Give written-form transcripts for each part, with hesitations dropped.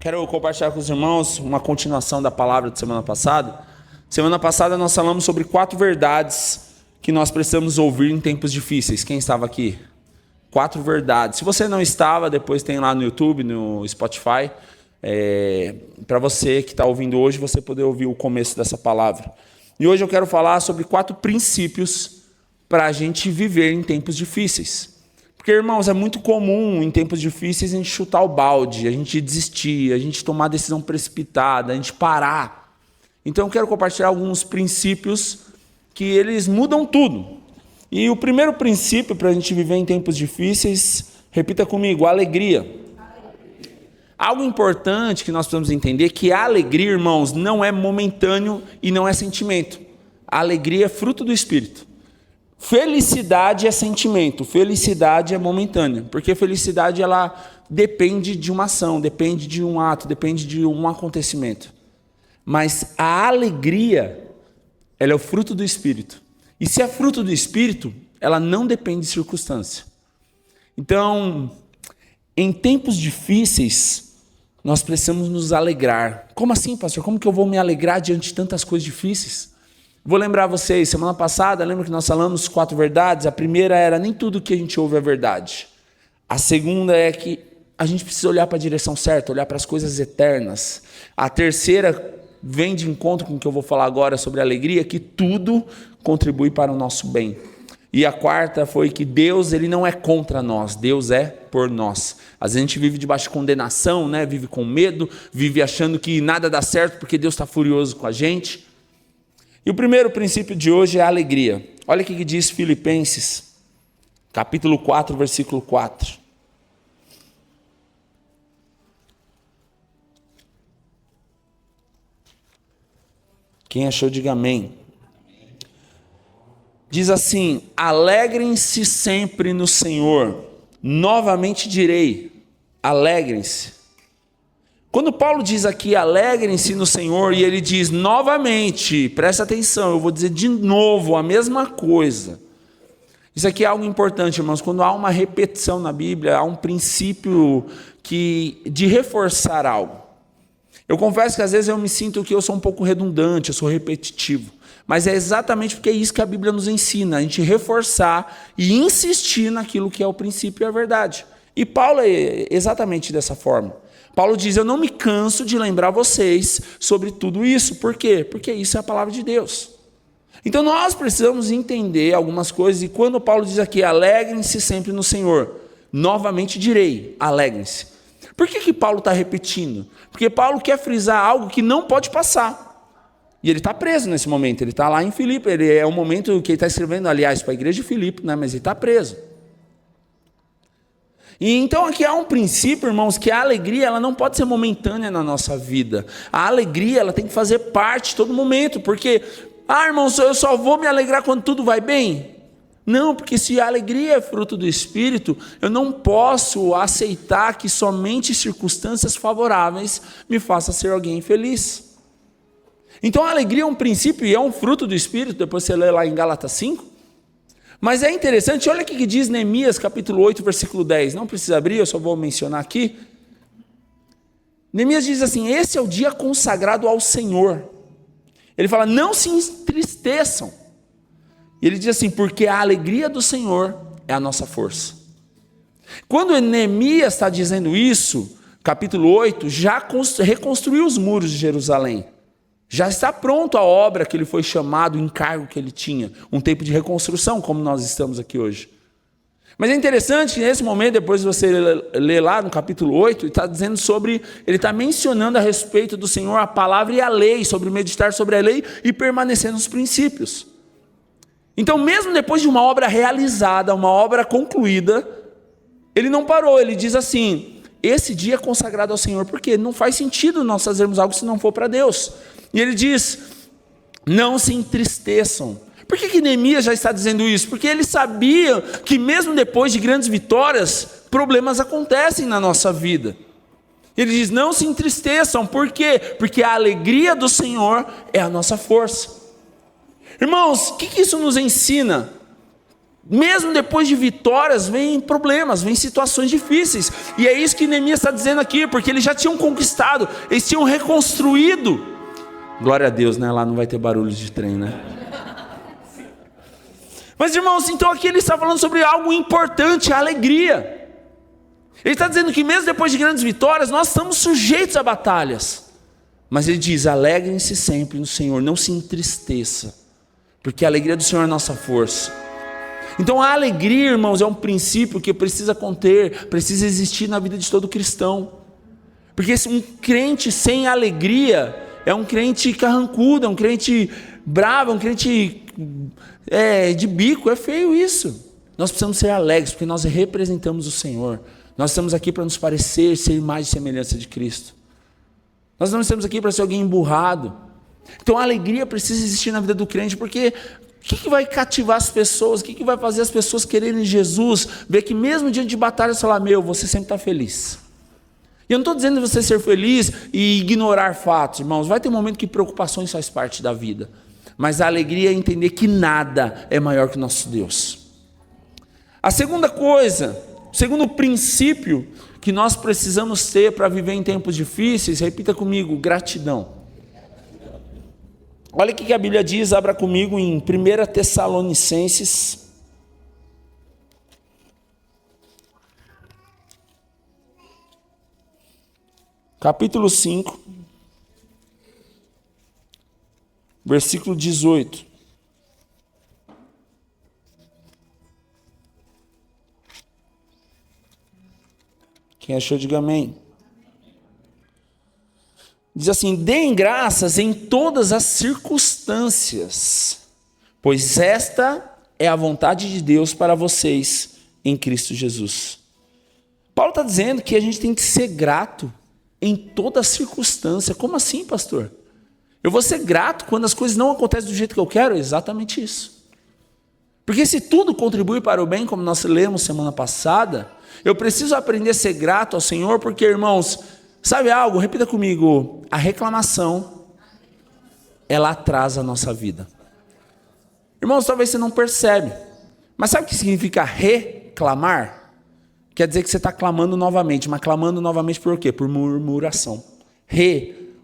Quero compartilhar com os irmãos uma continuação da palavra de semana passada. Semana passada nós falamos sobre 4 verdades que nós precisamos ouvir em tempos difíceis. Quem estava aqui? 4 verdades. Se você não estava, depois tem lá no YouTube, no Spotify. Para você que está ouvindo hoje, você poder ouvir o começo dessa palavra. E hoje eu quero falar sobre 4 princípios para a gente viver em tempos difíceis. Porque, irmãos, é muito comum em tempos difíceis a gente chutar o balde, a gente desistir, a gente tomar decisão precipitada, a gente parar. Então eu quero compartilhar alguns princípios que eles mudam tudo. E o primeiro princípio para a gente viver em tempos difíceis, repita comigo, alegria. Algo importante que nós precisamos entender é que a alegria, irmãos, não é momentâneo e não é sentimento. A alegria é fruto do Espírito. Felicidade é sentimento, felicidade é momentânea, porque felicidade ela depende de uma ação, depende de um ato, depende de um acontecimento. Mas a alegria, ela é o fruto do Espírito. E se é fruto do Espírito, ela não depende de circunstância. Então, em tempos difíceis, nós precisamos nos alegrar. Como assim, pastor? Como que eu vou me alegrar diante de tantas coisas difíceis? Vou lembrar vocês, semana passada, lembra que nós falamos 4 verdades? A primeira era, nem tudo que a gente ouve é verdade. A segunda é que a gente precisa olhar para a direção certa, olhar para as coisas eternas. A terceira vem de encontro com o que eu vou falar agora sobre alegria, que tudo contribui para o nosso bem. E a quarta foi que Deus, ele não é contra nós, Deus é por nós. Às vezes a gente vive debaixo de condenação, né? Vive com medo, vive achando que nada dá certo porque Deus está furioso com a gente. E o primeiro princípio de hoje é a alegria. Olha o que diz Filipenses, capítulo 4, versículo 4. Quem achou, diga amém. Diz assim, alegrem-se sempre no Senhor. Novamente direi, alegrem-se. Quando Paulo diz aqui, alegrem-se no Senhor, e ele diz novamente, presta atenção, eu vou dizer de novo a mesma coisa. Isso aqui é algo importante, irmãos, quando há uma repetição na Bíblia, há um princípio de reforçar algo. Eu confesso que às vezes eu me sinto que eu sou um pouco redundante, eu sou repetitivo, mas é exatamente porque é isso que a Bíblia nos ensina, a gente reforçar e insistir naquilo que é o princípio e a verdade. E Paulo é exatamente dessa forma. Paulo diz, eu não me canso de lembrar vocês sobre tudo isso. Por quê? Porque isso é a palavra de Deus. Então nós precisamos entender algumas coisas, e quando Paulo diz aqui, alegrem-se sempre no Senhor, novamente direi, alegrem-se. Por que Paulo está repetindo? Porque Paulo quer frisar algo que não pode passar. E ele está preso nesse momento, ele está lá em Filipe, é o momento que ele está escrevendo, aliás, para a igreja de Filipe, né? Mas ele está preso. E então aqui há um princípio, irmãos, que a alegria ela não pode ser momentânea na nossa vida. A alegria ela tem que fazer parte de todo momento, porque, irmãos, eu só vou me alegrar quando tudo vai bem? Não, porque se a alegria é fruto do Espírito, eu não posso aceitar que somente circunstâncias favoráveis me façam ser alguém feliz. Então a alegria é um princípio e é um fruto do Espírito, depois você lê lá em Gálatas 5. Mas é interessante, olha o que diz Neemias, capítulo 8, versículo 10. Não precisa abrir, eu só vou mencionar aqui. Neemias diz assim, esse é o dia consagrado ao Senhor. Ele fala, não se entristeçam. E ele diz assim, porque a alegria do Senhor é a nossa força. Quando Neemias está dizendo isso, capítulo 8, já reconstruiu os muros de Jerusalém. Já está pronto a obra que ele foi chamado, o encargo que ele tinha. Um tempo de reconstrução, como nós estamos aqui hoje. Mas é interessante que nesse momento, depois você lê lá no capítulo 8, ele está dizendo sobre, ele está mencionando a respeito do Senhor a palavra e a lei, sobre meditar sobre a lei e permanecer nos princípios. Então, mesmo depois de uma obra realizada, uma obra concluída, ele não parou, ele diz assim, esse dia é consagrado ao Senhor, porque não faz sentido nós fazermos algo se não for para Deus. E ele diz, não se entristeçam. Por que Neemias já está dizendo isso? Porque ele sabia que mesmo depois de grandes vitórias, problemas acontecem na nossa vida. Ele diz, não se entristeçam. Por quê? Porque a alegria do Senhor é a nossa força. Irmãos, o que isso nos ensina? Mesmo depois de vitórias, vem problemas, vem situações difíceis. E é isso que Neemias está dizendo aqui, porque eles já tinham conquistado, eles tinham reconstruído. Glória a Deus, né? Lá não vai ter barulho de trem, né? Mas, irmãos, então aqui ele está falando sobre algo importante, a alegria. Ele está dizendo que mesmo depois de grandes vitórias, nós estamos sujeitos a batalhas. Mas ele diz, alegrem-se sempre no Senhor, não se entristeça, porque a alegria do Senhor é a nossa força. Então a alegria, irmãos, é um princípio que precisa conter, precisa existir na vida de todo cristão. Porque um crente sem alegria é um crente carrancudo, é um crente bravo, é um crente de bico, é feio isso. Nós precisamos ser alegres, porque nós representamos o Senhor. Nós estamos aqui para nos parecer, ser imagem e semelhança de Cristo. Nós não estamos aqui para ser alguém emburrado. Então a alegria precisa existir na vida do crente, porque o que vai cativar as pessoas? O que vai fazer as pessoas quererem Jesus? Ver que mesmo diante de batalhas, falar, você sempre está feliz. E eu não estou dizendo de você ser feliz e ignorar fatos, irmãos. Vai ter um momento que preocupações faz parte da vida. Mas a alegria é entender que nada é maior que o nosso Deus. A segunda coisa, o segundo princípio que nós precisamos ter para viver em tempos difíceis, repita comigo, gratidão. Olha o que a Bíblia diz, abra comigo em 1 Tessalonicenses, capítulo 5, versículo 18. Quem achou, diga amém. Diz assim, deem graças em todas as circunstâncias, pois esta é a vontade de Deus para vocês em Cristo Jesus. Paulo está dizendo que a gente tem que ser grato em toda circunstância. Como assim, pastor? Eu vou ser grato quando as coisas não acontecem do jeito que eu quero? Exatamente isso. Porque se tudo contribui para o bem, como nós lemos semana passada, eu preciso aprender a ser grato ao Senhor, porque, irmãos, sabe algo? Repita comigo, a reclamação, ela atrasa a nossa vida. Irmãos, talvez você não percebe, mas sabe o que significa reclamar? Quer dizer que você está clamando novamente, mas clamando novamente por quê? Por murmuração.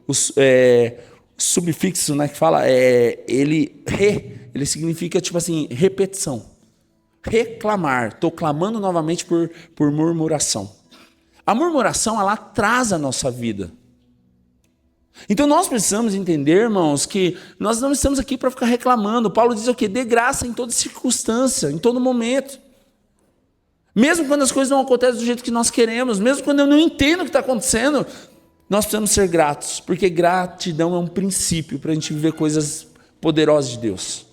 O subfixo, né, que fala, ele significa tipo assim, repetição. Reclamar, estou clamando novamente por murmuração. A murmuração, ela atrasa a nossa vida. Então nós precisamos entender, irmãos, que nós não estamos aqui para ficar reclamando. Paulo diz o quê? Dê graça em toda circunstância, em todo momento. Mesmo quando as coisas não acontecem do jeito que nós queremos, mesmo quando eu não entendo o que está acontecendo, nós precisamos ser gratos, porque gratidão é um princípio para a gente viver coisas poderosas de Deus.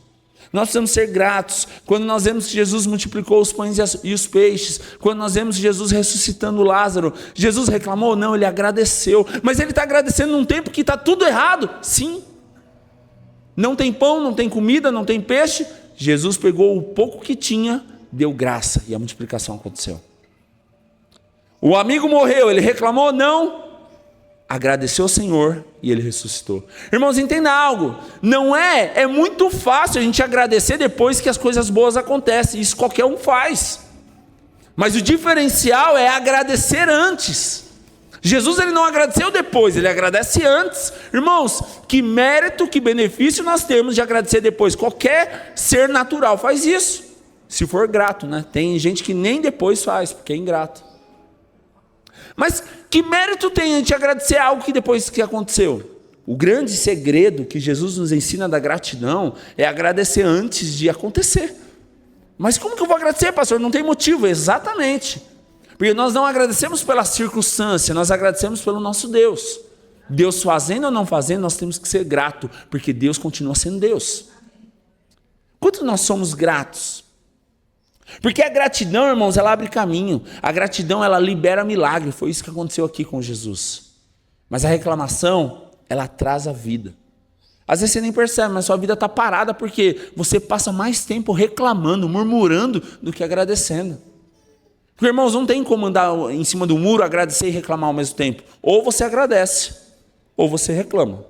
Nós precisamos ser gratos quando nós vemos que Jesus multiplicou os pães e os peixes, quando nós vemos Jesus ressuscitando Lázaro. Jesus reclamou? Não, ele agradeceu. Mas ele está agradecendo num tempo que está tudo errado? Sim. Não tem pão, não tem comida, não tem peixe. Jesus pegou o pouco que tinha, deu graça e a multiplicação aconteceu. O amigo morreu, ele reclamou? Não. Agradeceu ao Senhor e ele ressuscitou. Irmãos, entenda algo, é muito fácil a gente agradecer depois que as coisas boas acontecem, isso qualquer um faz, mas o diferencial é agradecer antes. Jesus, ele não agradeceu depois, ele agradece antes. Irmãos, que mérito, que benefício nós temos de agradecer depois. Qualquer ser natural faz isso, se for grato, né? Tem gente que nem depois faz, porque é ingrato. Mas que mérito tem a gente agradecer algo que depois que aconteceu? O grande segredo que Jesus nos ensina da gratidão é agradecer antes de acontecer. Mas como que eu vou agradecer, pastor? Não tem motivo. Exatamente. Porque nós não agradecemos pela circunstância, nós agradecemos pelo nosso Deus. Deus fazendo ou não fazendo, nós temos que ser grato, porque Deus continua sendo Deus. Quanto nós somos gratos? Porque a gratidão, irmãos, ela abre caminho. A gratidão, ela libera milagre. Foi isso que aconteceu aqui com Jesus. Mas a reclamação, ela atrasa a vida. Às vezes você nem percebe, mas sua vida está parada porque você passa mais tempo reclamando, murmurando, do que agradecendo. Porque, irmãos, não tem como andar em cima do muro, agradecer e reclamar ao mesmo tempo. Ou você agradece, ou você reclama.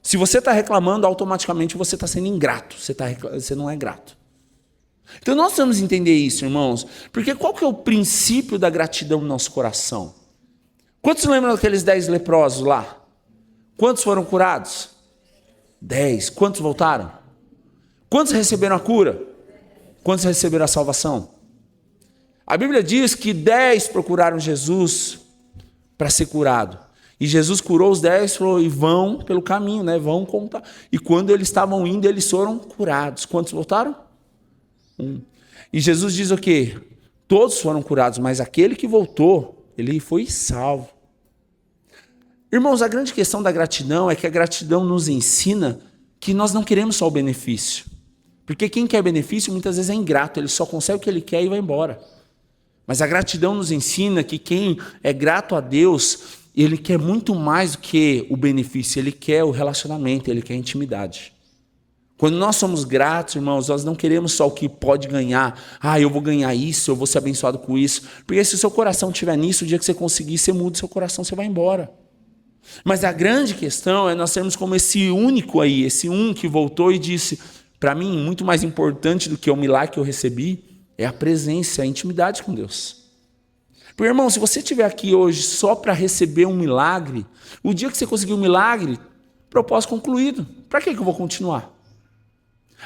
Se você está reclamando, automaticamente você está sendo ingrato. Você não é grato. Então nós precisamos entender isso, irmãos, porque qual que é o princípio da gratidão no nosso coração? Quantos lembram daqueles 10 leprosos lá? Quantos foram curados? 10. Quantos voltaram? Quantos receberam a cura? Quantos receberam a salvação? A Bíblia diz que 10 procuraram Jesus para ser curado. E Jesus curou os 10 e falou, e vão pelo caminho, né? Vão contar. E quando eles estavam indo, eles foram curados. Quantos voltaram? 1. E Jesus diz o quê? Todos foram curados, mas aquele que voltou, ele foi salvo. Irmãos, a grande questão da gratidão é que a gratidão nos ensina que nós não queremos só o benefício. Porque quem quer benefício muitas vezes é ingrato, ele só consegue o que ele quer e vai embora. Mas a gratidão nos ensina que quem é grato a Deus, ele quer muito mais do que o benefício, ele quer o relacionamento, ele quer a intimidade. Quando nós somos gratos, irmãos, nós não queremos só o que pode ganhar. Eu vou ganhar isso, eu vou ser abençoado com isso. Porque se o seu coração estiver nisso, o dia que você conseguir, você muda o seu coração, você vai embora. Mas a grande questão é nós sermos como esse único aí, esse um que voltou e disse, para mim, muito mais importante do que o milagre que eu recebi, é a presença, a intimidade com Deus. Porque, irmão, se você estiver aqui hoje só para receber um milagre, o dia que você conseguir um milagre, propósito concluído. Para que eu vou continuar?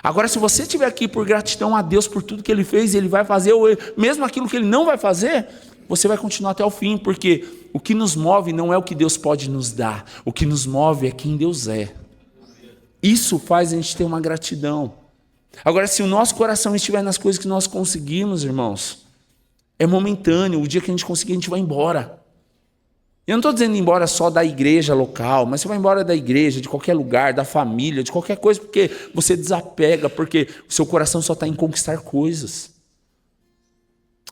Agora, se você estiver aqui por gratidão a Deus por tudo que Ele fez, Ele vai fazer, ou mesmo aquilo que Ele não vai fazer, você vai continuar até o fim, porque o que nos move não é o que Deus pode nos dar, o que nos move é quem Deus é. Isso faz a gente ter uma gratidão. Agora, se o nosso coração estiver nas coisas que nós conseguimos, irmãos, é momentâneo, o dia que a gente conseguir, a gente vai embora. Eu não estou dizendo ir embora só da igreja local, mas você vai embora da igreja, de qualquer lugar, da família, de qualquer coisa, porque você desapega, porque o seu coração só está em conquistar coisas.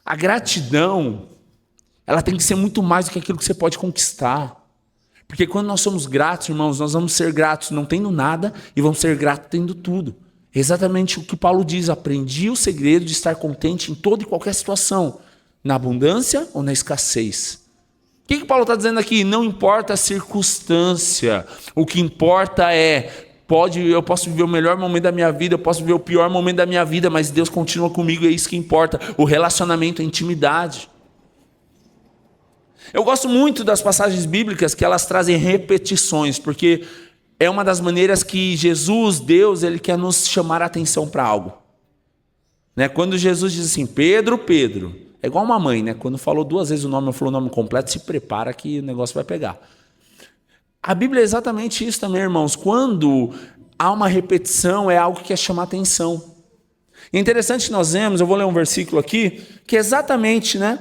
A gratidão, ela tem que ser muito mais do que aquilo que você pode conquistar. Porque quando nós somos gratos, irmãos, nós vamos ser gratos não tendo nada e vamos ser gratos tendo tudo. Exatamente o que Paulo diz, aprendi o segredo de estar contente em toda e qualquer situação, na abundância ou na escassez. O que Paulo está dizendo aqui? Não importa a circunstância, o que importa é, eu posso viver o melhor momento da minha vida, eu posso viver o pior momento da minha vida, mas Deus continua comigo, é isso que importa, o relacionamento, a intimidade. Eu gosto muito das passagens bíblicas que elas trazem repetições, porque é uma das maneiras que Jesus, Deus, Ele quer nos chamar a atenção para algo. Né? Quando Jesus diz assim, Pedro, Pedro, é igual uma mãe, né? Quando falou 2 vezes o nome, eu falou o nome completo, se prepara que o negócio vai pegar. A Bíblia é exatamente isso também, irmãos. Quando há uma repetição, é algo que quer chamar atenção. É interessante que nós vemos, eu vou ler um versículo aqui, que é exatamente, né,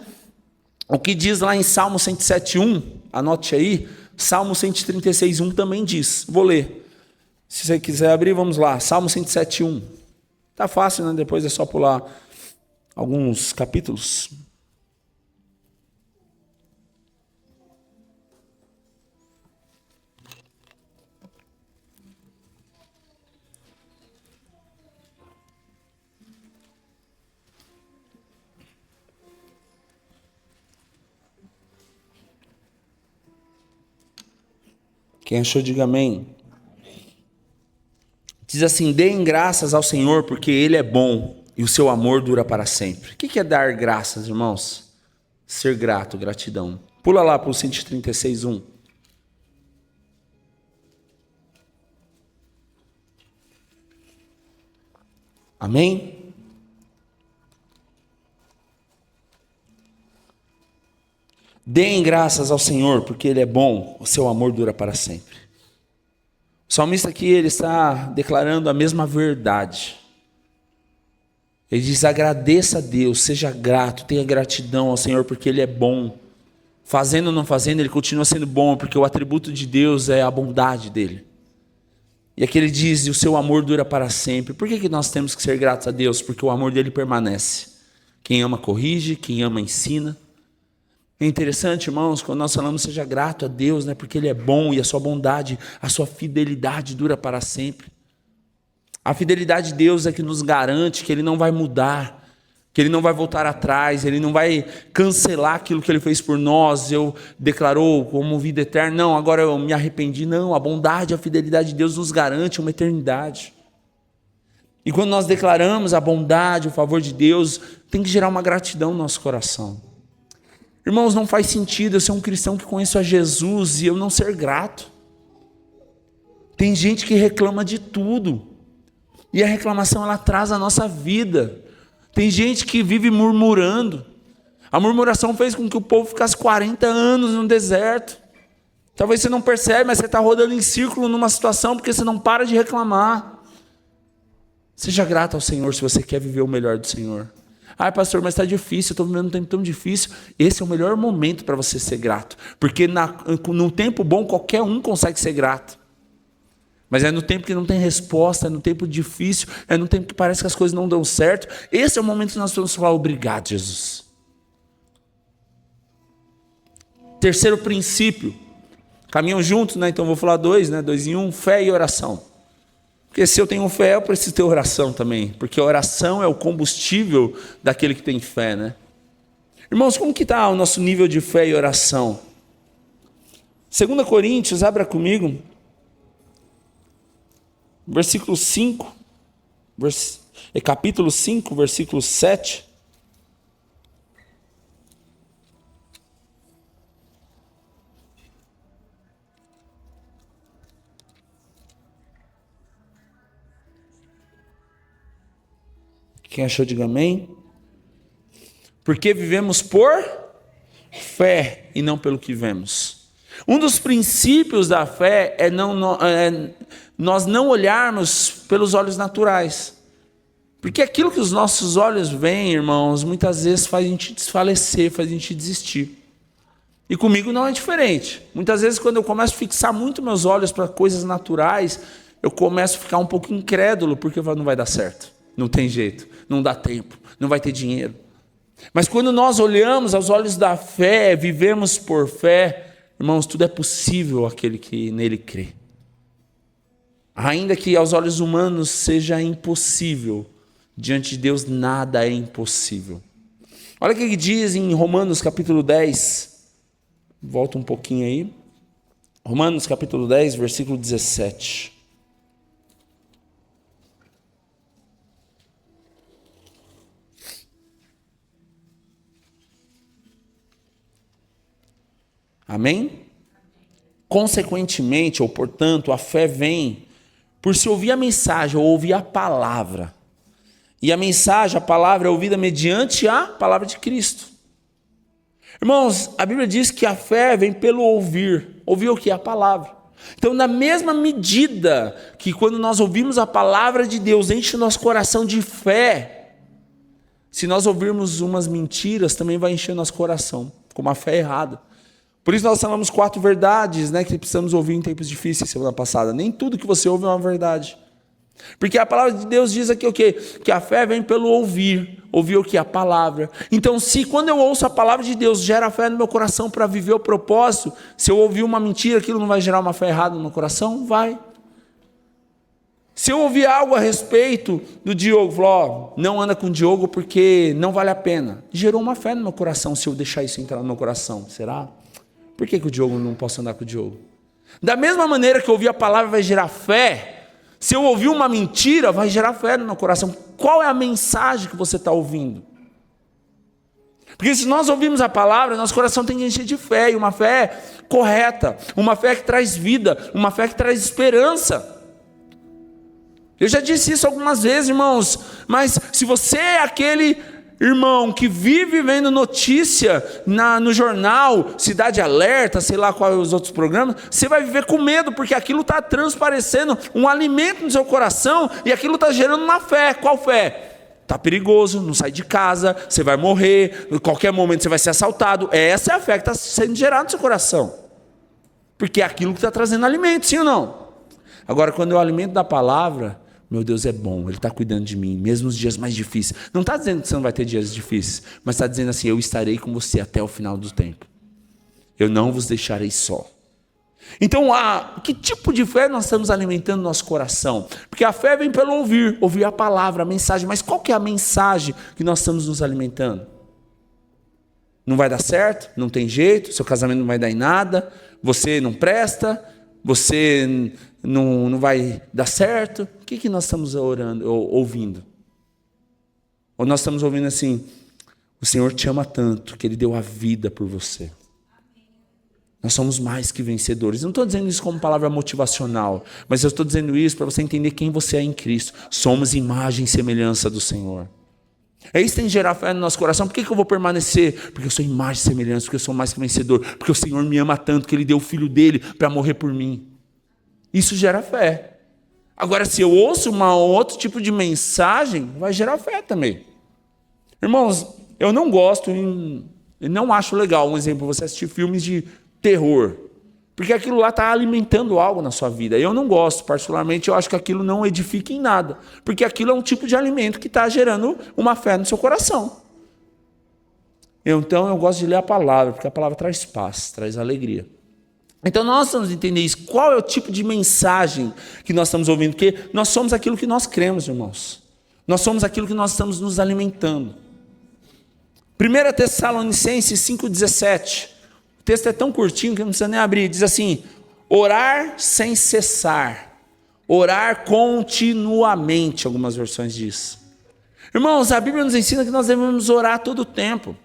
o que diz lá em Salmo 107:1, anote aí, Salmo 136:1 também diz, vou ler. Se você quiser abrir, vamos lá, Salmo 107:1. Tá fácil, né? Depois é só pular alguns capítulos. Quem achou, diga amém. Diz assim, deem graças ao Senhor, porque Ele é bom e o seu amor dura para sempre. O que é dar graças, irmãos? Ser grato, gratidão. Pula lá para o 136:1. Amém? Deem graças ao Senhor, porque Ele é bom, o seu amor dura para sempre. O salmista aqui, ele está declarando a mesma verdade. Ele diz, agradeça a Deus, seja grato, tenha gratidão ao Senhor, porque Ele é bom. Fazendo ou não fazendo, Ele continua sendo bom, porque o atributo de Deus é a bondade dEle. E aqui ele diz, o seu amor dura para sempre. Por que nós temos que ser gratos a Deus? Porque o amor dEle permanece. Quem ama corrige, quem ama ensina. É interessante, irmãos, quando nós falamos seja grato a Deus, né, porque Ele é bom e a sua bondade, a sua fidelidade dura para sempre. A fidelidade de Deus é que nos garante que Ele não vai mudar, que Ele não vai voltar atrás, Ele não vai cancelar aquilo que Ele fez por nós, eu declarou como vida eterna, não, agora eu me arrependi, não, a bondade, a fidelidade de Deus nos garante uma eternidade. E quando nós declaramos a bondade, o favor de Deus, tem que gerar uma gratidão no nosso coração. Irmãos, não faz sentido eu ser um cristão que conheço a Jesus e eu não ser grato. Tem gente que reclama de tudo. E a reclamação, ela traz a nossa vida. Tem gente que vive murmurando. A murmuração fez com que o povo ficasse 40 anos no deserto. Talvez você não percebe, mas você está rodando em círculo numa situação porque você não para de reclamar. Seja grato ao Senhor se você quer viver o melhor do Senhor. Ah, pastor, mas está difícil, eu estou vivendo um tempo tão difícil. Esse é o melhor momento para você ser grato. Porque no tempo bom, qualquer um consegue ser grato. Mas é no tempo que não tem resposta, é no tempo difícil, é no tempo que parece que as coisas não dão certo. Esse é o momento que nós vamos falar, obrigado, Jesus. Terceiro princípio. Caminham juntos, né? Então vou falar dois, né? 2 em 1, fé e oração. Porque se eu tenho fé, eu preciso ter oração também. Porque a oração é o combustível daquele que tem fé, né? Irmãos, como que está o nosso nível de fé e oração? 2 Coríntios, abra comigo. Versículo 5. Capítulo 5, versículo 7. Quem achou, diga amém. Porque vivemos por fé e não pelo que vemos. Um dos princípios da fé é nós não olharmos pelos olhos naturais. Porque aquilo que os nossos olhos veem, irmãos, muitas vezes faz a gente desfalecer, faz a gente desistir. E comigo não é diferente. Muitas vezes quando eu começo a fixar muito meus olhos para coisas naturais, eu começo a ficar um pouco incrédulo, porque eu falo, não vai dar certo. Não tem jeito, não dá tempo, não vai ter dinheiro. Mas quando nós olhamos aos olhos da fé, vivemos por fé, irmãos, tudo é possível àquele que nele crê. Ainda que aos olhos humanos seja impossível, diante de Deus nada é impossível. Olha o que diz em Romanos capítulo 10, volta um pouquinho aí. Romanos capítulo 10, versículo 17. Amém? Consequentemente, ou portanto, a fé vem por se ouvir a mensagem ou ouvir a palavra. E a mensagem, a palavra é ouvida mediante a palavra de Cristo. Irmãos, a Bíblia diz que a fé vem pelo ouvir. Ouvir o que? A palavra. Então, na mesma medida que quando nós ouvimos a palavra de Deus, enche o nosso coração de fé, se nós ouvirmos umas mentiras, também vai encher o nosso coração, com uma fé errada. Por isso nós falamos 4 verdades, né, que precisamos ouvir em tempos difíceis semana passada. Nem tudo que você ouve é uma verdade. Porque a palavra de Deus diz aqui o quê? Que a fé vem pelo ouvir. Ouvir o que? A palavra. Então, se quando eu ouço a palavra de Deus gera fé no meu coração para viver o propósito, se eu ouvir uma mentira, aquilo não vai gerar uma fé errada no meu coração? Vai. Se eu ouvir algo a respeito do Diogo, falou, não anda com o Diogo porque não vale a pena. Gerou uma fé no meu coração se eu deixar isso entrar no meu coração. Será? Por que o Diogo não posso andar com o Diogo? Da mesma maneira que eu ouvir a palavra vai gerar fé, se eu ouvir uma mentira, vai gerar fé no meu coração. Qual é a mensagem que você está ouvindo? Porque se nós ouvirmos a palavra, nosso coração tem que encher de fé, e uma fé correta, uma fé que traz vida, uma fé que traz esperança. Eu já disse isso algumas vezes, irmãos, mas se você é aquele irmão que vive vendo notícia no jornal, Cidade Alerta, sei lá quais os outros programas, você vai viver com medo, porque aquilo está transparecendo um alimento no seu coração, e aquilo está gerando uma fé. Qual fé? Está perigoso, não sai de casa, você vai morrer, em qualquer momento você vai ser assaltado. Essa é a fé que está sendo gerada no seu coração, porque é aquilo que está trazendo alimento, sim ou não? Agora, quando é o alimento da palavra, meu Deus é bom, Ele está cuidando de mim, mesmo nos dias mais difíceis. Não está dizendo que você não vai ter dias difíceis, mas está dizendo assim, eu estarei com você até o final do tempo. Eu não vos deixarei só. Então, que tipo de fé nós estamos alimentando no nosso coração? Porque a fé vem pelo ouvir a palavra, a mensagem. Mas qual que é a mensagem que nós estamos nos alimentando? Não vai dar certo? Não tem jeito? Seu casamento não vai dar em nada? Você não presta? você não vai dar certo. O que nós estamos orando, ou ouvindo? Ou nós estamos ouvindo assim, o Senhor te ama tanto que Ele deu a vida por você. Nós somos mais que vencedores. Não estou dizendo isso como palavra motivacional, mas eu estou dizendo isso para você entender quem você é em Cristo. Somos imagem e semelhança do Senhor. É isso que tem que gerar fé no nosso coração. Por que eu vou permanecer? Porque eu sou imagem e semelhança, porque eu sou mais que vencedor, porque o Senhor me ama tanto que Ele deu o Filho dEle para morrer por mim. Isso gera fé. Agora, se eu ouço outro tipo de mensagem, vai gerar fé também. Irmãos, eu não gosto, eu não acho legal, um exemplo, você assistir filmes de terror, porque aquilo lá está alimentando algo na sua vida. Eu não gosto, particularmente, eu acho que aquilo não edifica em nada, porque aquilo é um tipo de alimento que está gerando uma fé no seu coração. Então eu gosto de ler a palavra, porque a palavra traz paz, traz alegria. Então nós vamos entender isso. Qual é o tipo de mensagem que nós estamos ouvindo? Porque nós somos aquilo que nós cremos, irmãos. Nós somos aquilo que nós estamos nos alimentando. 1 Tessalonicenses 5,17. O texto é tão curtinho que não precisa nem abrir. Diz assim: orar sem cessar, orar continuamente, algumas versões diz. Irmãos, a Bíblia nos ensina que nós devemos orar todo o tempo.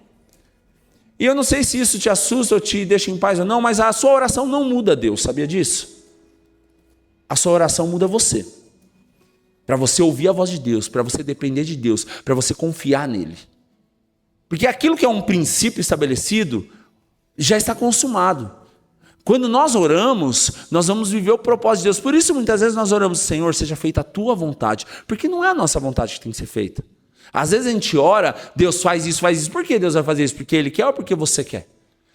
E eu não sei se isso te assusta ou te deixa em paz ou não, mas a sua oração não muda Deus, sabia disso? A sua oração muda você. Para você ouvir a voz de Deus, para você depender de Deus, para você confiar nele. Porque aquilo que é um princípio estabelecido já está consumado. Quando nós oramos, nós vamos viver o propósito de Deus. Por isso, muitas vezes nós oramos: Senhor, seja feita a tua vontade. Porque não é a nossa vontade que tem que ser feita. Às vezes a gente ora, Deus faz isso, faz isso. Por que Deus vai fazer isso? Porque Ele quer ou porque você quer?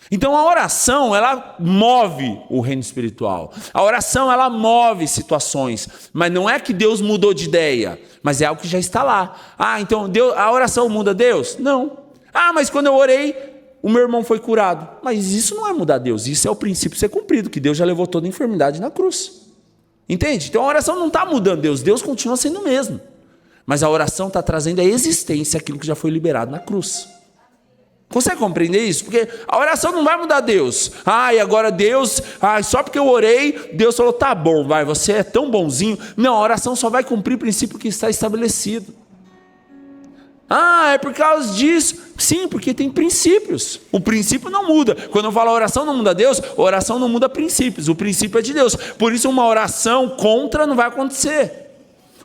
Então a oração, ela move o reino espiritual. A oração, ela move situações. Mas não é que Deus mudou de ideia, mas é algo que já está lá. Então a oração muda Deus? Não. Mas quando eu orei, o meu irmão foi curado. Mas isso não é mudar Deus, isso é o princípio ser cumprido, que Deus já levou toda a enfermidade na cruz. Entende? Então a oração não está mudando Deus, Deus continua sendo o mesmo. Mas a oração está trazendo à existência aquilo que já foi liberado na cruz. Consegue compreender isso? Porque a oração não vai mudar Deus. E agora Deus, só porque eu orei, Deus falou: tá bom, você é tão bonzinho. Não, a oração só vai cumprir o princípio que está estabelecido. É por causa disso. Sim, porque tem princípios. O princípio não muda. Quando eu falo a oração não muda Deus, a oração não muda princípios. O princípio é de Deus. Por isso uma oração contra não vai acontecer.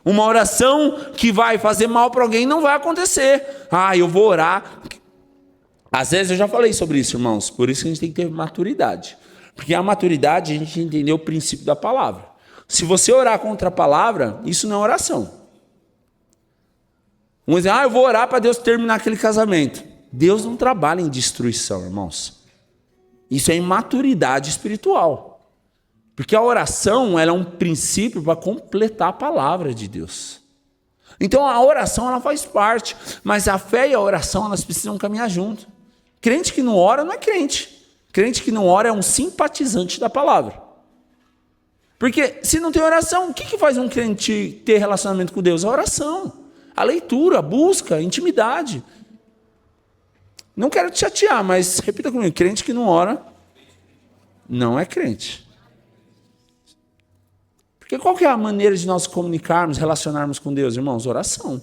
Uma oração que vai fazer mal para alguém não vai acontecer. Eu vou orar. Às vezes eu já falei sobre isso, irmãos. Por isso que a gente tem que ter maturidade. Porque a maturidade, a gente entendeu o princípio da palavra. Se você orar contra a palavra, isso não é oração. Vamos dizer: eu vou orar para Deus terminar aquele casamento. Deus não trabalha em destruição, irmãos. Isso é imaturidade espiritual. Porque a oração, ela é um princípio para completar a palavra de Deus. Então a oração, ela faz parte. Mas a fé e a oração, elas precisam caminhar junto. Crente que não ora não é crente. Crente que não ora é um simpatizante da palavra. Porque se não tem oração, o que faz um crente ter relacionamento com Deus? A oração. A leitura, a busca, a intimidade. Não quero te chatear, mas repita comigo: crente que não ora não é crente. Porque qual que é a maneira de nós comunicarmos, relacionarmos com Deus, irmãos? Oração.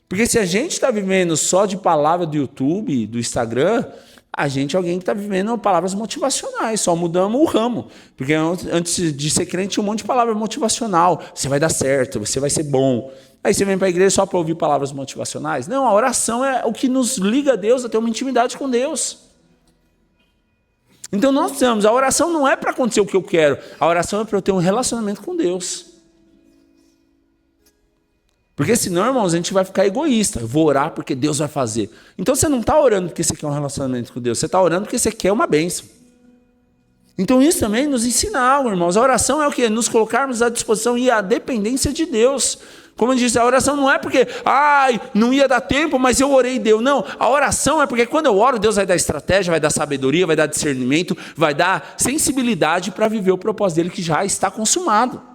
Porque se a gente está vivendo só de palavra do YouTube, do Instagram, a gente é alguém que está vivendo palavras motivacionais, só mudamos o ramo. Porque antes de ser crente, tinha um monte de palavra motivacional. Você vai dar certo, você vai ser bom. Aí você vem para a igreja só para ouvir palavras motivacionais. Não, a oração é o que nos liga a Deus, a ter uma intimidade com Deus. Então nós precisamos, a oração não é para acontecer o que eu quero, a oração é para eu ter um relacionamento com Deus. Porque senão, irmãos, a gente vai ficar egoísta. Eu vou orar porque Deus vai fazer. Então você não está orando porque você quer um relacionamento com Deus. Você está orando porque você quer uma bênção. Então isso também nos ensina algo, irmãos. A oração é o quê? Nos colocarmos à disposição e à dependência de Deus. Como eu disse, a oração não é porque, não ia dar tempo, mas eu orei e deu. Não, a oração é porque quando eu oro, Deus vai dar estratégia, vai dar sabedoria, vai dar discernimento, vai dar sensibilidade para viver o propósito dele que já está consumado.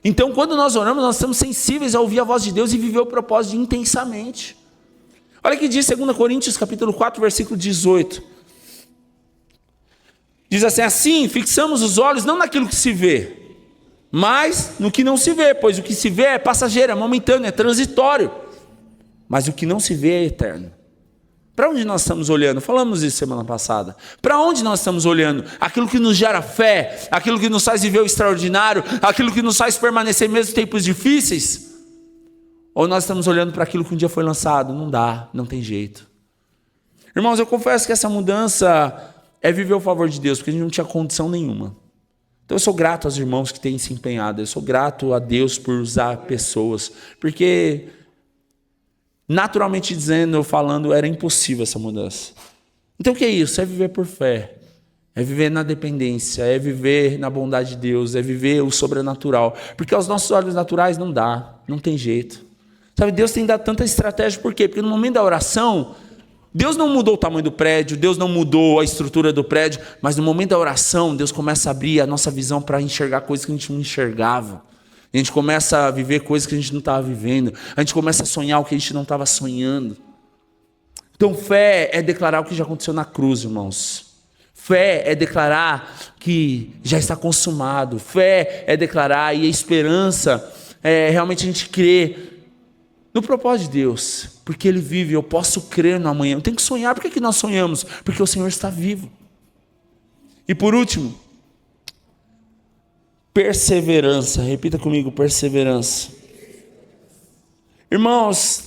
Então, quando nós oramos, nós estamos sensíveis a ouvir a voz de Deus e viver o propósito intensamente. Olha o que diz 2 Coríntios capítulo 4, versículo 18. Diz assim, fixamos os olhos não naquilo que se vê, mas no que não se vê, pois o que se vê é passageiro, é momentâneo, é transitório, mas o que não se vê é eterno. Para onde nós estamos olhando? Falamos isso semana passada. Para onde nós estamos olhando? Aquilo que nos gera fé, aquilo que nos faz viver o extraordinário, aquilo que nos faz permanecer mesmo em tempos difíceis? Ou nós estamos olhando para aquilo que um dia foi lançado? Não dá, não tem jeito. Irmãos, eu confesso que essa mudança é viver o favor de Deus, porque a gente não tinha condição nenhuma. Então eu sou grato aos irmãos que têm se empenhado, eu sou grato a Deus por usar pessoas, porque naturalmente dizendo, eu falando, era impossível essa mudança. Então o que é isso? É viver por fé, é viver na dependência, é viver na bondade de Deus, é viver o sobrenatural, porque aos nossos olhos naturais não dá, não tem jeito. Sabe, Deus tem dado tanta estratégia, por quê? Porque no momento da oração, Deus não mudou o tamanho do prédio, Deus não mudou a estrutura do prédio, mas no momento da oração, Deus começa a abrir a nossa visão para enxergar coisas que a gente não enxergava. A gente começa a viver coisas que a gente não estava vivendo. A gente começa a sonhar o que a gente não estava sonhando. Então fé é declarar o que já aconteceu na cruz, irmãos. Fé é declarar que já está consumado. Fé é declarar, e a esperança é realmente a gente crer no propósito de Deus, porque Ele vive, eu posso crer no amanhã. Eu tenho que sonhar. Por que nós sonhamos? Porque o Senhor está vivo. E por último, perseverança. Repita comigo, perseverança. Irmãos,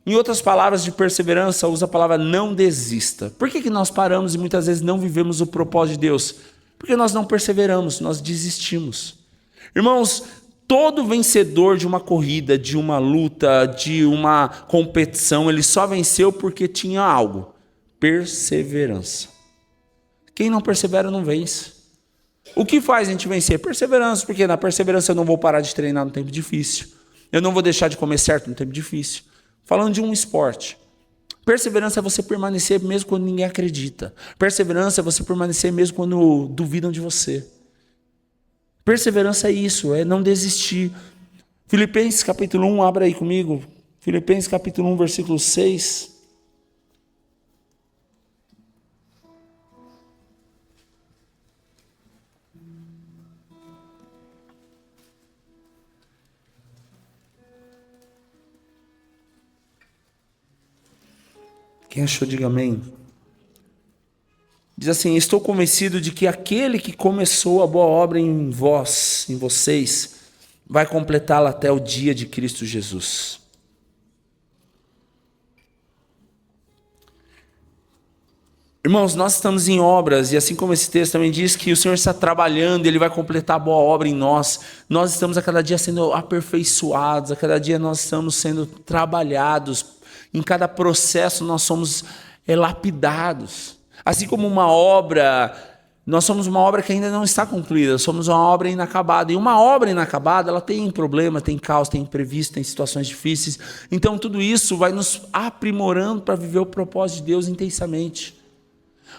em outras palavras de perseverança, usa a palavra não desista. Por que nós paramos e muitas vezes não vivemos o propósito de Deus? Porque nós não perseveramos, nós desistimos. Irmãos, todo vencedor de uma corrida, de uma luta, de uma competição, ele só venceu porque tinha algo: perseverança. Quem não persevera não vence. O que faz a gente vencer? Perseverança, porque na perseverança eu não vou parar de treinar no tempo difícil. Eu não vou deixar de comer certo no tempo difícil. Falando de um esporte. Perseverança é você permanecer mesmo quando ninguém acredita. Perseverança é você permanecer mesmo quando duvidam de você. Perseverança é isso, é não desistir. Filipenses capítulo 1, abra aí comigo. Filipenses capítulo 1, versículo 6. Quem achou, diga amém. Diz assim: estou convencido de que aquele que começou a boa obra em vós, em vocês, vai completá-la até o dia de Cristo Jesus. Irmãos, nós estamos em obras, e assim como esse texto também diz que o Senhor está trabalhando, Ele vai completar a boa obra em nós. Nós estamos a cada dia sendo aperfeiçoados, a cada dia nós estamos sendo trabalhados, em cada processo nós somos lapidados. Assim como uma obra, nós somos uma obra que ainda não está concluída, somos uma obra inacabada. E uma obra inacabada, ela tem problema, tem caos, tem imprevisto, tem situações difíceis. Então tudo isso vai nos aprimorando para viver o propósito de Deus intensamente.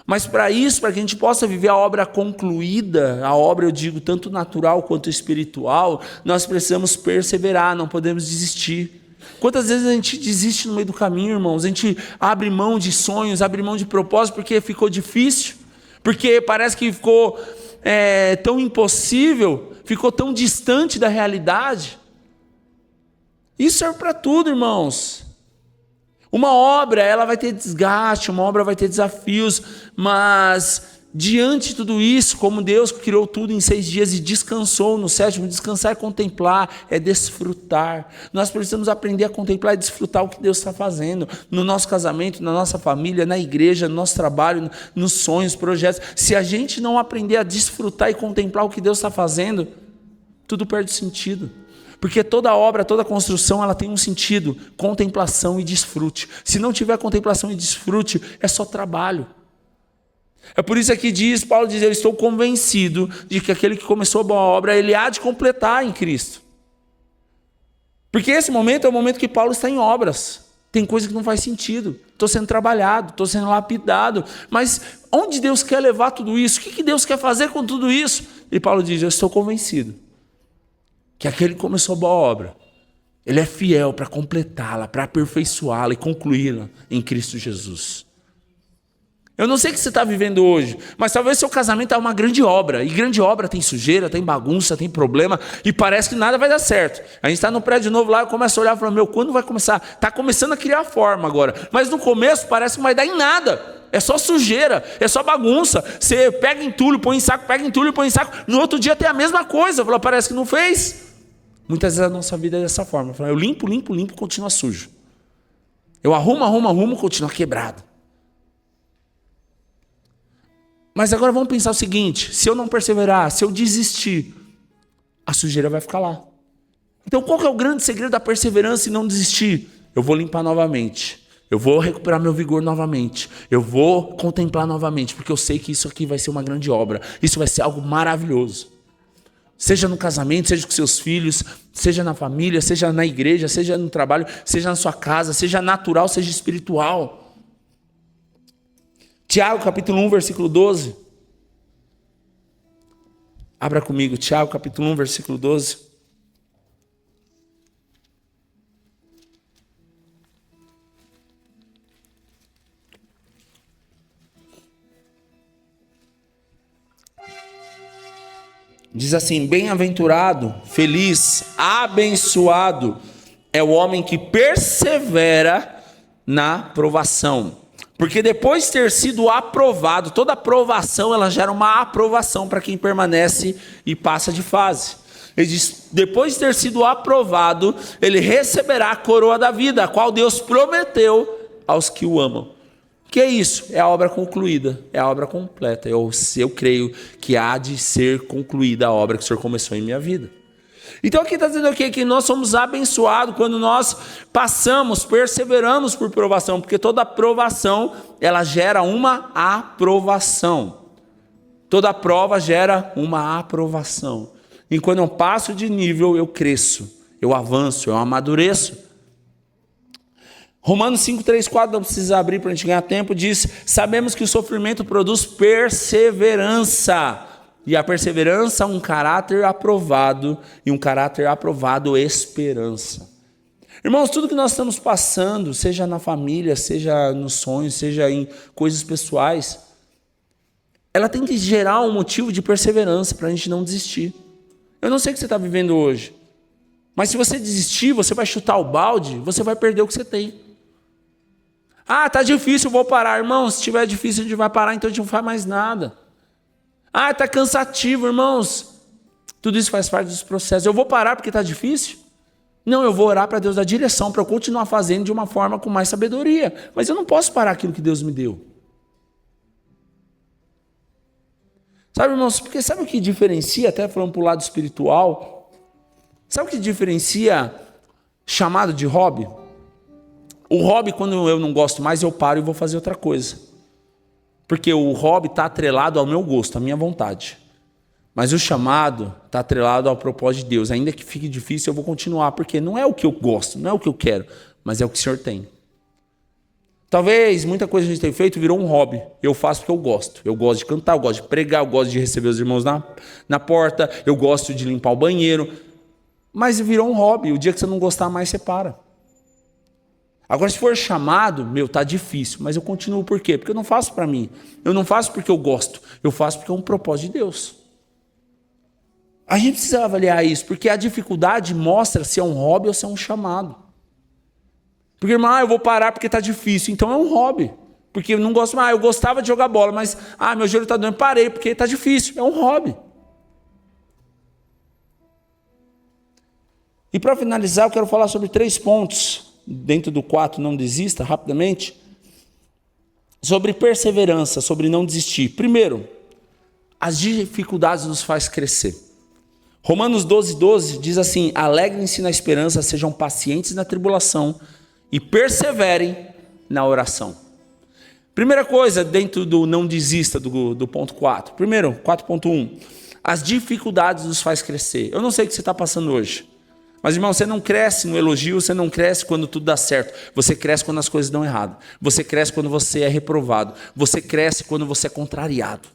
Mas para isso, para que a gente possa viver a obra concluída, a obra eu digo tanto natural quanto espiritual, nós precisamos perseverar, não podemos desistir. Quantas vezes a gente desiste no meio do caminho, irmãos? A gente abre mão de sonhos, abre mão de propósito porque ficou difícil, porque parece que ficou tão impossível, ficou tão distante da realidade. Isso serve para tudo, irmãos. Uma obra, ela vai ter desgaste, uma obra vai ter desafios, mas diante de tudo isso, como Deus criou tudo em 6 dias e descansou no 7º, descansar é contemplar, é desfrutar. Nós precisamos aprender a contemplar e desfrutar o que Deus está fazendo no nosso casamento, na nossa família, na igreja, no nosso trabalho, nos sonhos, projetos. Se a gente não aprender a desfrutar e contemplar o que Deus está fazendo, tudo perde sentido. Porque toda obra, toda construção, ela tem um sentido: contemplação e desfrute. Se não tiver contemplação e desfrute, é só trabalho. É por isso que Paulo diz: eu estou convencido de que aquele que começou a boa obra, ele há de completar em Cristo. Porque esse momento é o momento que Paulo está em obras. Tem coisa que não faz sentido. Estou sendo trabalhado, estou sendo lapidado. Mas onde Deus quer levar tudo isso? O que Deus quer fazer com tudo isso? E Paulo diz: eu estou convencido que aquele que começou a boa obra, ele é fiel para completá-la, para aperfeiçoá-la e concluí-la em Cristo Jesus. Eu não sei o que você está vivendo hoje, mas talvez seu casamento é uma grande obra. E grande obra tem sujeira, tem bagunça, tem problema. E parece que nada vai dar certo. A gente está no prédio novo lá, eu começo a olhar e falo, quando vai começar? Está começando a criar forma agora. Mas no começo parece que não vai dar em nada. É só sujeira, é só bagunça. Você pega entulho, põe em saco, pega entulho, põe em saco. No outro dia tem a mesma coisa. Fala, parece que não fez. Muitas vezes a nossa vida é dessa forma. Eu limpo, continua sujo. Eu arrumo, continua quebrado. Mas agora vamos pensar o seguinte, se eu não perseverar, se eu desistir, a sujeira vai ficar lá. Então qual que é o grande segredo da perseverança e não desistir? Eu vou limpar novamente, eu vou recuperar meu vigor novamente, eu vou contemplar novamente, porque eu sei que isso aqui vai ser uma grande obra, isso vai ser algo maravilhoso. Seja no casamento, seja com seus filhos, seja na família, seja na igreja, seja no trabalho, seja na sua casa, seja natural, seja espiritual. Tiago, capítulo 1, versículo 12. Abra comigo, Tiago, capítulo 1, versículo 12. Diz assim, bem-aventurado, feliz, abençoado é o homem que persevera na provação. Porque depois de ter sido aprovado, toda aprovação ela gera uma aprovação para quem permanece e passa de fase. Ele diz, depois de ter sido aprovado, ele receberá a coroa da vida, a qual Deus prometeu aos que o amam. O que é isso? É a obra concluída, é a obra completa. Eu creio que há de ser concluída a obra que o Senhor começou em minha vida. Então aqui está dizendo o quê? Que nós somos abençoados quando nós passamos, perseveramos por provação, porque toda provação, ela gera uma aprovação. Toda prova gera uma aprovação. E quando eu passo de nível, eu cresço, eu avanço, eu amadureço. Romanos 5, 3, 4, não precisa abrir para a gente ganhar tempo, diz, sabemos que o sofrimento produz perseverança. E a perseverança, um caráter aprovado, e um caráter aprovado, esperança. Irmãos, tudo que nós estamos passando, seja na família, seja nos sonhos, seja em coisas pessoais, ela tem que gerar um motivo de perseverança para a gente não desistir. Eu não sei o que você está vivendo hoje, mas se você desistir, você vai chutar o balde, você vai perder o que você tem. Ah, está difícil, eu vou parar. Irmãos, se estiver difícil, a gente vai parar, então a gente não faz mais nada. Ah, está cansativo, irmãos. Tudo isso faz parte dos processos. Eu vou parar porque está difícil? Não, eu vou orar para Deus dar direção, para eu continuar fazendo de uma forma com mais sabedoria. Mas eu não posso parar aquilo que Deus me deu. Sabe, irmãos, porque sabe o que diferencia, até falando para o lado espiritual, sabe o que diferencia chamado de hobby? O hobby, quando eu não gosto mais, eu paro e vou fazer outra coisa. Porque o hobby está atrelado ao meu gosto, à minha vontade. Mas o chamado está atrelado ao propósito de Deus. Ainda que fique difícil, eu vou continuar, porque não é o que eu gosto, não é o que eu quero, mas é o que o Senhor tem. Talvez muita coisa que a gente tem feito virou um hobby. Eu faço porque eu gosto. Eu gosto de cantar, eu gosto de pregar, eu gosto de receber os irmãos na porta, eu gosto de limpar o banheiro. Mas virou um hobby. O dia que você não gostar mais, você para. Agora, se for chamado, tá difícil, mas eu continuo por quê? Porque eu não faço para mim. Eu não faço porque eu gosto. Eu faço porque é um propósito de Deus. A gente precisa avaliar isso, porque a dificuldade mostra se é um hobby ou se é um chamado. Porque, irmão, eu vou parar porque está difícil. Então é um hobby. Porque eu não gosto mais. Eu gostava de jogar bola, mas meu joelho está doendo. Parei porque está difícil. É um hobby. E para finalizar, eu quero falar sobre 3 pontos. Dentro do 4, não desista, rapidamente. Sobre perseverança, sobre não desistir. Primeiro, as dificuldades nos faz crescer. Romanos 12, 12 diz assim, alegrem-se na esperança, sejam pacientes na tribulação e perseverem na oração. Primeira coisa, dentro do não desista, do ponto 4. Primeiro, 4.1, as dificuldades nos faz crescer. Eu não sei o que você está passando hoje. Mas, irmão, você não cresce no elogio, você não cresce quando tudo dá certo. Você cresce quando as coisas dão errado. Você cresce quando você é reprovado. Você cresce quando você é contrariado.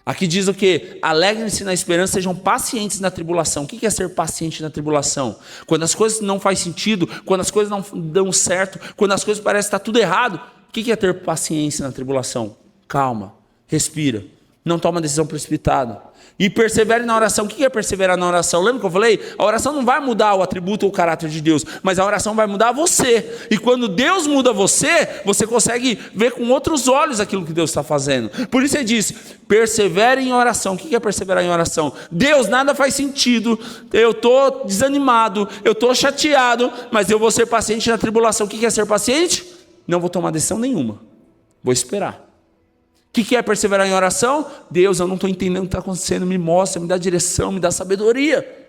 Aqui diz o quê? Alegrem-se na esperança, sejam pacientes na tribulação. O que é ser paciente na tribulação? Quando as coisas não fazem sentido, quando as coisas não dão certo, quando as coisas parecem estar tudo errado, o que é ter paciência na tribulação? Calma, respira, não toma decisão precipitada. E persevere na oração. O que é perseverar na oração? Lembra que eu falei? A oração não vai mudar o atributo ou o caráter de Deus, mas a oração vai mudar você. E quando Deus muda você, você consegue ver com outros olhos aquilo que Deus está fazendo. Por isso ele diz, persevere em oração. O que é perseverar em oração? Deus, nada faz sentido, eu estou desanimado, eu estou chateado, mas eu vou ser paciente na tribulação. O que é ser paciente? Não vou tomar decisão nenhuma, vou esperar. O que é perseverar em oração? Deus, eu não estou entendendo o que está acontecendo, me mostra, me dá direção, me dá sabedoria.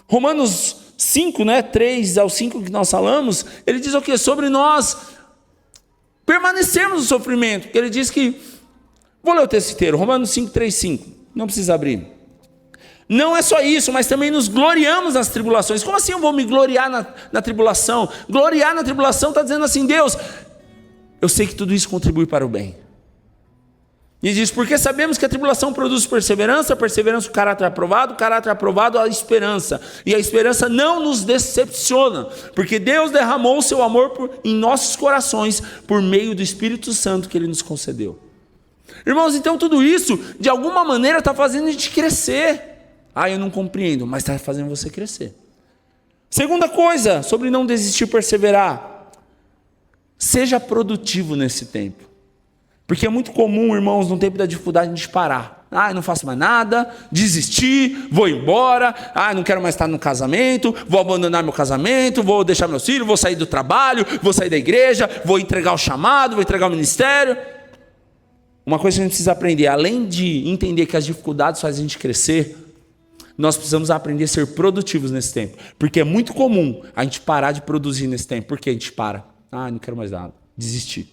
Romanos 5, 3 ao 5 que nós falamos, ele diz o quê? Sobre nós permanecermos no sofrimento. Ele diz que, vou ler o texto inteiro, Romanos 5, 3, 5, não precisa abrir. Não é só isso, mas também nos gloriamos nas tribulações. Como assim eu vou me gloriar na tribulação? Gloriar na tribulação está dizendo assim, Deus, eu sei que tudo isso contribui para o bem. E diz, porque sabemos que a tribulação produz perseverança, perseverança o caráter aprovado a esperança. E a esperança não nos decepciona, porque Deus derramou o seu amor em nossos corações, por meio do Espírito Santo que Ele nos concedeu. Irmãos, então tudo isso, de alguma maneira, está fazendo a gente crescer. Eu não compreendo, mas está fazendo você crescer. Segunda coisa, sobre não desistir, perseverar. Seja produtivo nesse tempo. Porque é muito comum, irmãos, no tempo da dificuldade, a gente parar. Eu não faço mais nada, desistir, vou embora, não quero mais estar no casamento, vou abandonar meu casamento, vou deixar meus filhos, vou sair do trabalho, vou sair da igreja, vou entregar o chamado, vou entregar o ministério. Uma coisa que a gente precisa aprender, além de entender que as dificuldades fazem a gente crescer, nós precisamos aprender a ser produtivos nesse tempo. Porque é muito comum a gente parar de produzir nesse tempo. Por que a gente para? Não quero mais nada, desistir.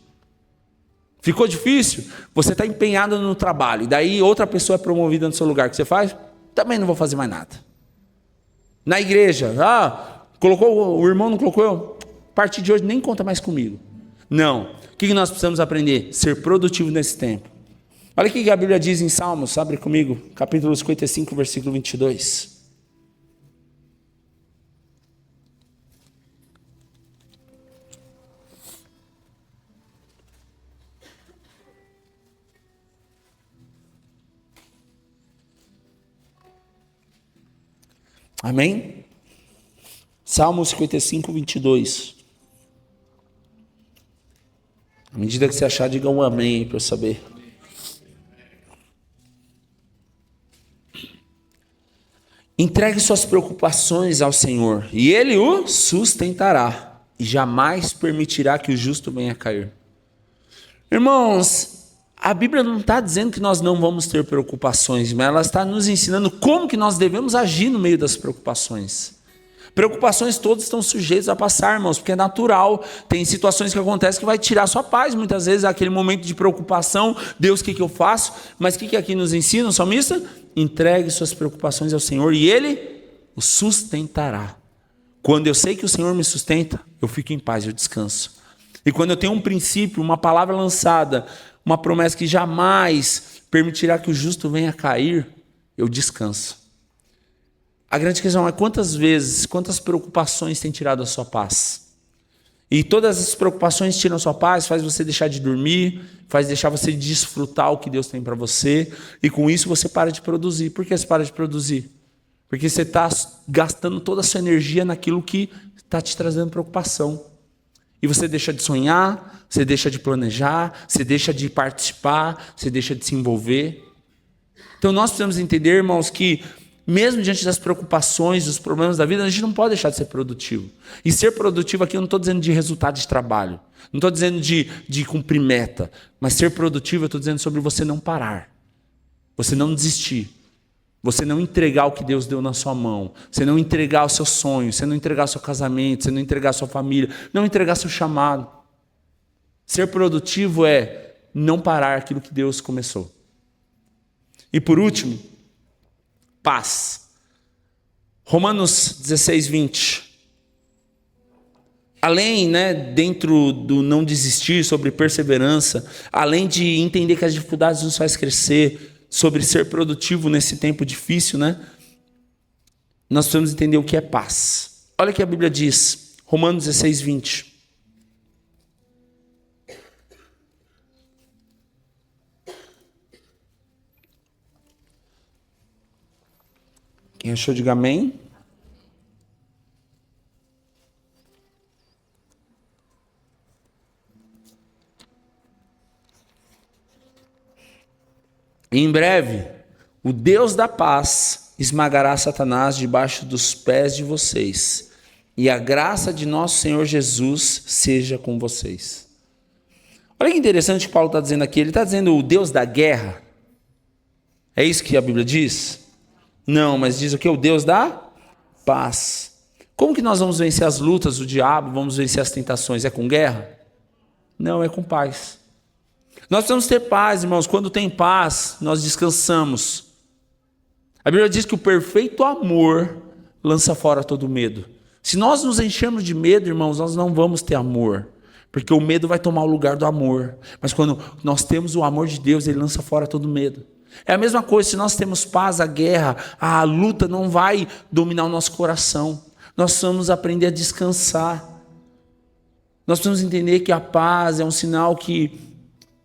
Ficou difícil? Você está empenhado no trabalho, e daí outra pessoa é promovida no seu lugar. O que você faz? Também não vou fazer mais nada. Na igreja, colocou o irmão, não colocou eu? A partir de hoje nem conta mais comigo. Não. O que nós precisamos aprender? Ser produtivo nesse tempo. Olha o que a Bíblia diz em Salmos, abre comigo, capítulo 55, versículo 22. Amém? Salmo 55, 22. À medida que você achar, diga um amém para eu saber. Entregue suas preocupações ao Senhor, e Ele o sustentará, e jamais permitirá que o justo venha a cair. Irmãos, a Bíblia não está dizendo que nós não vamos ter preocupações, mas ela está nos ensinando como que nós devemos agir no meio das preocupações. Preocupações todos estão sujeitos a passar, irmãos, porque é natural. Tem situações que acontecem que vai tirar sua paz. Muitas vezes, aquele momento de preocupação, Deus, o que eu faço? Mas o que aqui nos ensina o salmista? Entregue suas preocupações ao Senhor e Ele o sustentará. Quando eu sei que o Senhor me sustenta, eu fico em paz, eu descanso. E quando eu tenho um princípio, uma palavra lançada, uma promessa que jamais permitirá que o justo venha a cair, eu descanso. A grande questão é quantas preocupações têm tirado a sua paz? E todas as preocupações tiram a sua paz, faz você deixar de dormir, faz deixar você desfrutar o que Deus tem para você, e com isso você para de produzir. Por que você para de produzir? Porque você está gastando toda a sua energia naquilo que está te trazendo preocupação. E você deixa de sonhar, você deixa de planejar, você deixa de participar, você deixa de se envolver. Então nós precisamos entender, irmãos, que mesmo diante das preocupações, dos problemas da vida, a gente não pode deixar de ser produtivo. E ser produtivo aqui eu não estou dizendo de resultado de trabalho, não estou dizendo de cumprir meta, mas ser produtivo eu estou dizendo sobre você não parar, você não desistir, você não entregar o que Deus deu na sua mão, você não entregar o seu sonho, você não entregar o seu casamento, você não entregar a sua família, não entregar seu chamado. Ser produtivo é não parar aquilo que Deus começou. E por último, paz. Romanos 16, 20. Além, dentro do não desistir, sobre perseverança, além de entender que as dificuldades nos fazem crescer, sobre ser produtivo nesse tempo difícil, nós precisamos entender o que é paz. Olha o que a Bíblia diz, Romanos 16, 20. Quem achou, diga amém. Em breve, o Deus da paz esmagará Satanás debaixo dos pés de vocês, e a graça de nosso Senhor Jesus seja com vocês. Olha que interessante que Paulo está dizendo aqui. Ele está dizendo o Deus da guerra. É isso que a Bíblia diz? Não, mas diz o que? O Deus da paz. Como que nós vamos vencer as lutas do diabo, vamos vencer as tentações? É com guerra? Não, é com paz. Nós precisamos ter paz, irmãos. Quando tem paz, nós descansamos. A Bíblia diz que o perfeito amor lança fora todo medo. Se nós nos enchermos de medo, irmãos, nós não vamos ter amor, porque o medo vai tomar o lugar do amor. Mas quando nós temos o amor de Deus, ele lança fora todo medo. É a mesma coisa, se nós temos paz, a guerra, a luta não vai dominar o nosso coração. Nós precisamos aprender a descansar. Nós precisamos entender que a paz é um sinal que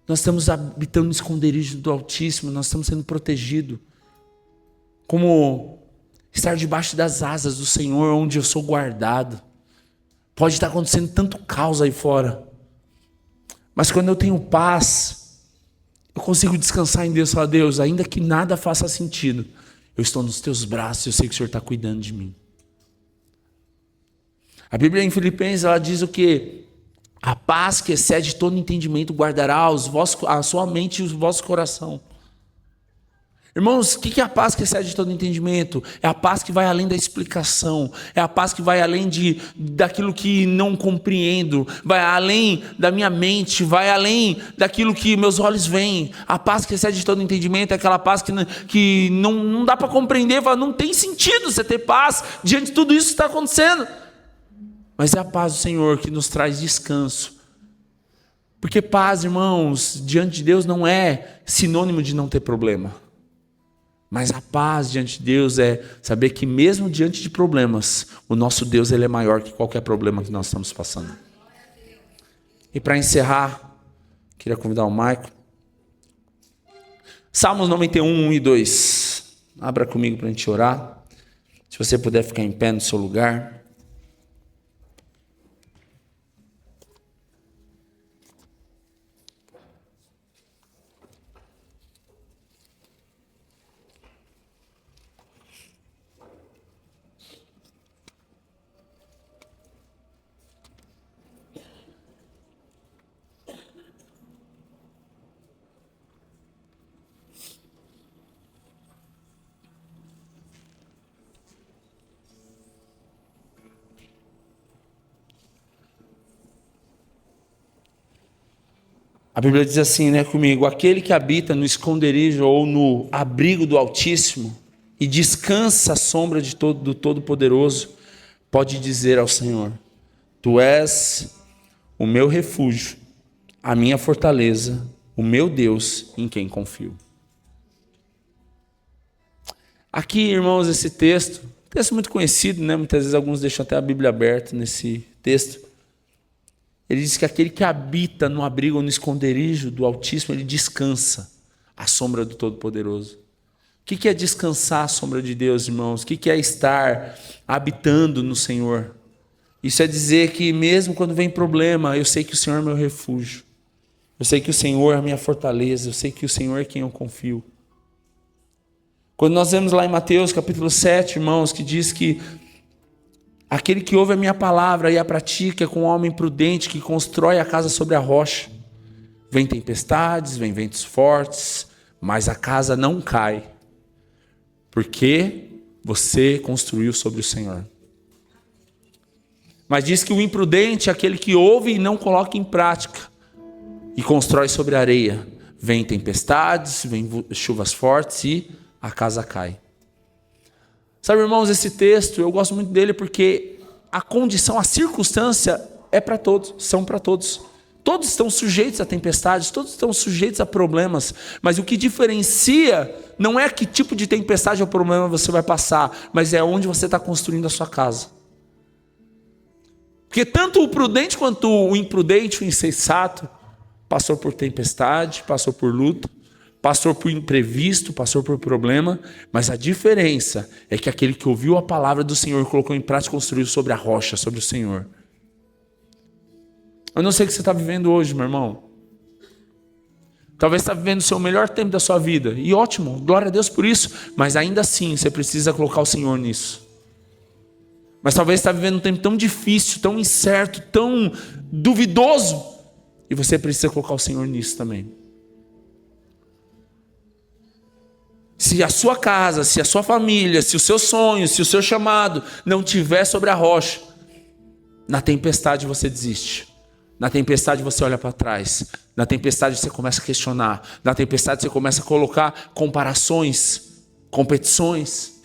nós estamos habitando no esconderijo do Altíssimo, nós estamos sendo protegidos. Como estar debaixo das asas do Senhor, onde eu sou guardado. Pode estar acontecendo tanto caos aí fora, mas quando eu tenho paz, eu consigo descansar em Deus. Falar: Deus, ainda que nada faça sentido, eu estou nos teus braços, eu sei que o Senhor está cuidando de mim. A Bíblia em Filipenses, ela diz o quê? A paz que excede todo entendimento guardará a sua mente e o vosso coração. Irmãos, o que é a paz que excede todo entendimento? É a paz que vai além da explicação. É a paz que vai além daquilo que não compreendo. Vai além da minha mente. Vai além daquilo que meus olhos veem. A paz que excede todo entendimento é aquela paz que não dá para compreender. Não tem sentido você ter paz diante de tudo isso que está acontecendo. Mas é a paz do Senhor que nos traz descanso. Porque paz, irmãos, diante de Deus não é sinônimo de não ter problema. Mas a paz diante de Deus é saber que mesmo diante de problemas, o nosso Deus, ele é maior que qualquer problema que nós estamos passando. E para encerrar, queria convidar o Maico. Salmos 91, 1 e 2. Abra comigo para a gente orar. Se você puder ficar em pé no seu lugar. A Bíblia diz assim, né, comigo: aquele que habita no esconderijo ou no abrigo do Altíssimo e descansa à sombra do Todo-Poderoso, pode dizer ao Senhor: Tu és o meu refúgio, a minha fortaleza, o meu Deus em quem confio. Aqui, irmãos, esse texto muito conhecido, né? Muitas vezes alguns deixam até a Bíblia aberta nesse texto. Ele diz que aquele que habita no abrigo ou no esconderijo do Altíssimo, ele descansa à sombra do Todo-Poderoso. O que é descansar à sombra de Deus, irmãos? O que é estar habitando no Senhor? Isso é dizer que mesmo quando vem problema, eu sei que o Senhor é meu refúgio. Eu sei que o Senhor é a minha fortaleza. Eu sei que o Senhor é quem eu confio. Quando nós vemos lá em Mateus capítulo 7, irmãos, que diz que aquele que ouve a minha palavra e a pratica é como um homem prudente que constrói a casa sobre a rocha. Vem tempestades, vem ventos fortes, mas a casa não cai, porque você construiu sobre o Senhor. Mas diz que o imprudente é aquele que ouve e não coloca em prática, e constrói sobre a areia. Vem tempestades, vem chuvas fortes e a casa cai. Sabe, irmãos, esse texto, eu gosto muito dele porque a condição, a circunstância é para todos, são para todos. Todos estão sujeitos a tempestades, todos estão sujeitos a problemas, mas o que diferencia não é que tipo de tempestade ou problema você vai passar, mas é onde você está construindo a sua casa. Porque tanto o prudente quanto o imprudente, o insensato, passou por tempestade, passou por luta, passou por imprevisto, passou por problema, mas a diferença é que aquele que ouviu a palavra do Senhor, colocou em prática, construiu sobre a rocha, sobre o Senhor. Eu não sei o que você está vivendo hoje, meu irmão. Talvez você está vivendo o seu melhor tempo da sua vida. E ótimo, glória a Deus por isso. Mas ainda assim, você precisa colocar o Senhor nisso. Mas talvez você está vivendo um tempo tão difícil, tão incerto, tão duvidoso. E você precisa colocar o Senhor nisso também. Se a sua casa, se a sua família, se os seus sonhos, se o seu chamado não estiver sobre a rocha, na tempestade você desiste. Na tempestade você olha para trás. Na tempestade você começa a questionar. Na tempestade você começa a colocar comparações, competições.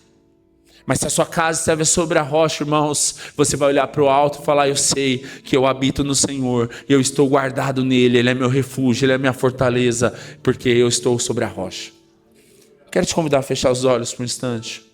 Mas se a sua casa estiver sobre a rocha, irmãos, você vai olhar para o alto e falar: eu sei que eu habito no Senhor, eu estou guardado nele, ele é meu refúgio, ele é minha fortaleza, porque eu estou sobre a rocha. Quero te convidar a fechar os olhos por um instante.